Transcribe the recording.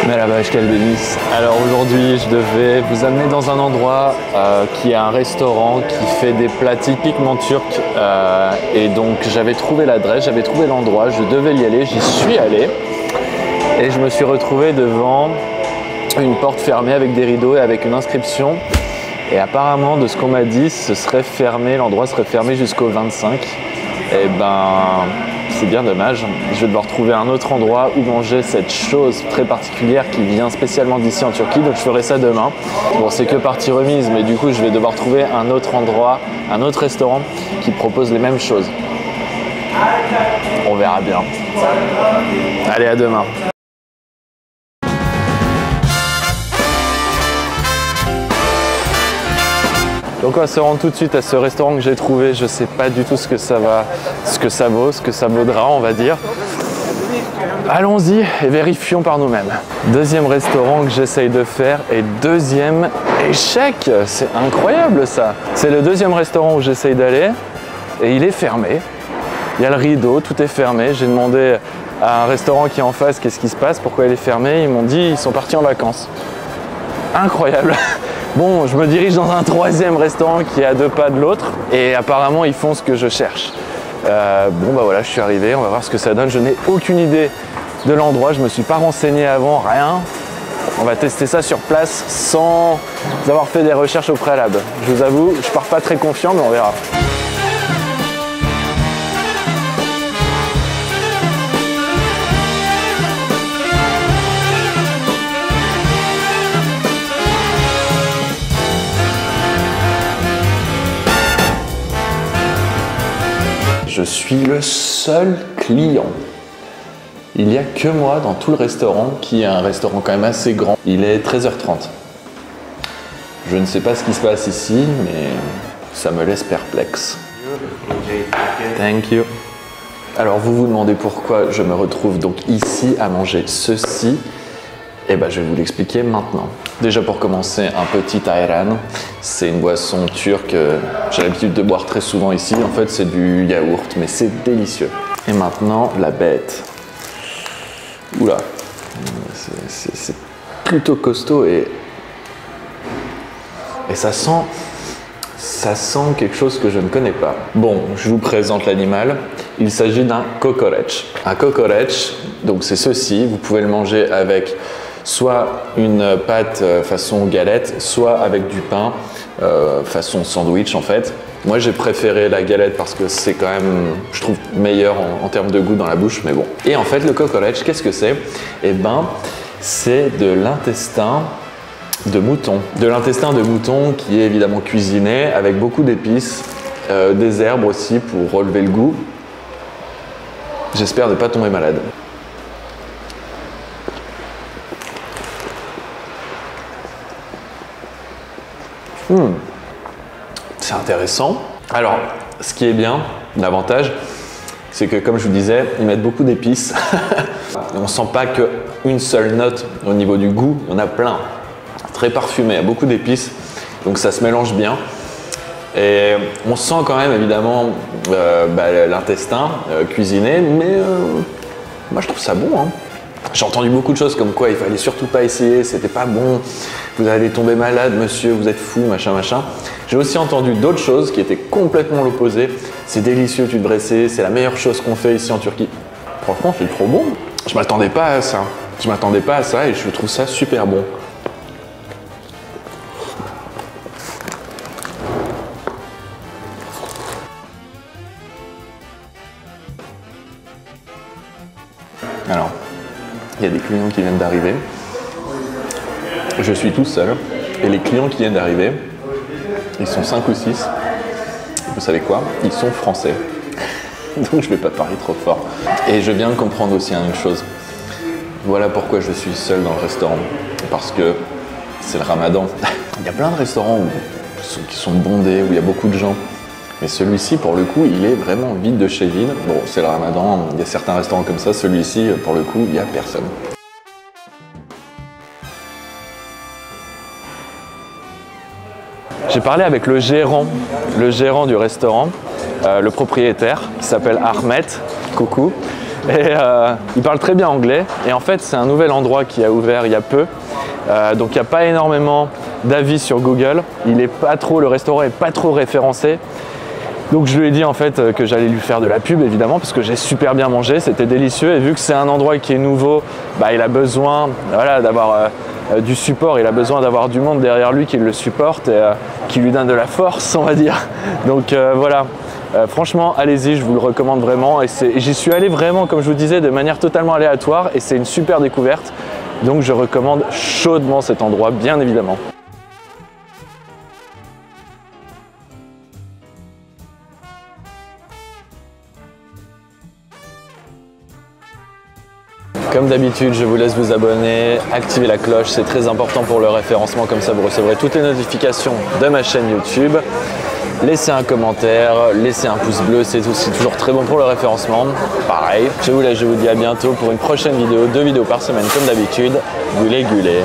Mais la vache qu'elle bénisse. Alors aujourd'hui, je devais vous amener dans un endroit qui est un restaurant qui fait des plats typiquement turcs. Et donc j'avais trouvé l'adresse, j'avais trouvé l'endroit, je devais y aller, j'y suis allé. Et je me suis retrouvé devant une porte fermée avec des rideaux et avec une inscription. Et apparemment, de ce qu'on m'a dit, ce serait fermé, l'endroit serait fermé jusqu'au 25. Et ben, c'est bien dommage. Je vais devoir trouver un autre endroit où manger cette chose très particulière qui vient spécialement d'ici en Turquie. Donc je ferai ça demain. Bon, c'est que partie remise, mais du coup, je vais devoir trouver un autre endroit, un autre restaurant qui propose les mêmes choses. On verra bien. Allez, à demain. Donc on va se rendre tout de suite à ce restaurant que j'ai trouvé. Je ne sais pas du tout ce que ça vaudra, on va dire. Allons-y et vérifions par nous-mêmes. Deuxième restaurant que j'essaye de faire et deuxième échec. C'est incroyable ça. C'est le deuxième restaurant où j'essaye d'aller et il est fermé. Il y a le rideau, tout est fermé. J'ai demandé à un restaurant qui est en face qu'est-ce qui se passe, pourquoi il est fermé. Ils m'ont dit ils sont partis en vacances. Incroyable. Bon, je me dirige dans un troisième restaurant qui est à 2 pas de l'autre et apparemment ils font ce que je cherche. Bon bah voilà, je suis arrivé, on va voir ce que ça donne. Je n'ai aucune idée de l'endroit, je ne me suis pas renseigné avant, rien. On va tester ça sur place sans avoir fait des recherches au préalable. Je vous avoue, je pars pas très confiant, mais on verra. Je suis le seul client. Il n'y a que moi dans tout le restaurant, qui est un restaurant quand même assez grand. Il est 13h30. Je ne sais pas ce qui se passe ici, mais ça me laisse perplexe. Thank you. Alors vous vous demandez pourquoi je me retrouve donc ici à manger ceci. Eh ben, je vais vous l'expliquer maintenant. Déjà pour commencer, un petit ayran. C'est une boisson turque, j'ai l'habitude de boire très souvent ici. En fait, c'est du yaourt, mais c'est délicieux. Et maintenant, la bête. Oula, c'est plutôt costaud et ça sent quelque chose que je ne connais pas. Bon, je vous présente l'animal. Il s'agit d'un kokoreç. Un kokoreç, donc c'est ceci. Vous pouvez le manger avec soit une pâte façon galette, soit avec du pain façon sandwich en fait. Moi j'ai préféré la galette parce que c'est quand même, je trouve, meilleur en termes de goût dans la bouche, mais bon. Et en fait le kokoreç, qu'est-ce que c'est? Eh ben, c'est de l'intestin de mouton. De l'intestin de mouton qui est évidemment cuisiné avec beaucoup d'épices, des herbes aussi pour relever le goût. J'espère ne pas tomber malade. C'est intéressant. Alors, ce qui est bien, l'avantage, c'est que comme je vous disais, ils mettent beaucoup d'épices. On ne sent pas qu'une seule note au niveau du goût, il y en a plein. Très parfumé, il y a beaucoup d'épices, donc ça se mélange bien. Et on sent quand même évidemment l'intestin cuisiné, mais moi je trouve ça bon. Hein. J'ai entendu beaucoup de choses comme quoi il fallait surtout pas essayer, c'était pas bon, vous allez tomber malade monsieur, vous êtes fou, machin machin. J'ai aussi entendu d'autres choses qui étaient complètement l'opposé. C'est délicieux, tu devrais essayer, c'est la meilleure chose qu'on fait ici en Turquie. Franchement c'est trop bon. Je m'attendais pas à ça. Je m'attendais pas à ça et je trouve ça super bon. Alors, il y a des clients qui viennent d'arriver. Je suis tout seul. Et les clients qui viennent d'arriver, ils sont 5 ou 6. Vous savez quoi? Ils sont français. Donc je ne vais pas parler trop fort. Et je viens de comprendre aussi une chose. Voilà pourquoi je suis seul dans le restaurant. Parce que c'est le ramadan. Il y a plein de restaurants qui sont bondés, où il y a beaucoup de gens. Mais celui-ci, pour le coup, il est vraiment vide de chez vide. Bon, c'est le ramadan, il y a certains restaurants comme ça. Celui-ci, pour le coup, il n'y a personne. J'ai parlé avec le gérant du restaurant, le propriétaire, qui s'appelle Ahmet. Coucou. Et il parle très bien anglais. Et en fait, c'est un nouvel endroit qui a ouvert il y a peu. Donc il n'y a pas énormément d'avis sur Google. Le restaurant n'est pas trop référencé. Donc je lui ai dit en fait que j'allais lui faire de la pub évidemment parce que j'ai super bien mangé, c'était délicieux et vu que c'est un endroit qui est nouveau, il a besoin d'avoir du support, il a besoin d'avoir du monde derrière lui qui le supporte et qui lui donne de la force on va dire. Donc voilà, franchement allez-y, je vous le recommande vraiment et j'y suis allé vraiment comme je vous disais de manière totalement aléatoire et c'est une super découverte. Donc je recommande chaudement cet endroit bien évidemment. Comme d'habitude, je vous laisse vous abonner, activer la cloche, c'est très important pour le référencement, comme ça vous recevrez toutes les notifications de ma chaîne YouTube. Laissez un commentaire, laissez un pouce bleu, c'est aussi toujours très bon pour le référencement. Pareil, je vous laisse, je vous dis à bientôt pour une prochaine vidéo, 2 vidéos par semaine comme d'habitude. Gulé, gulé.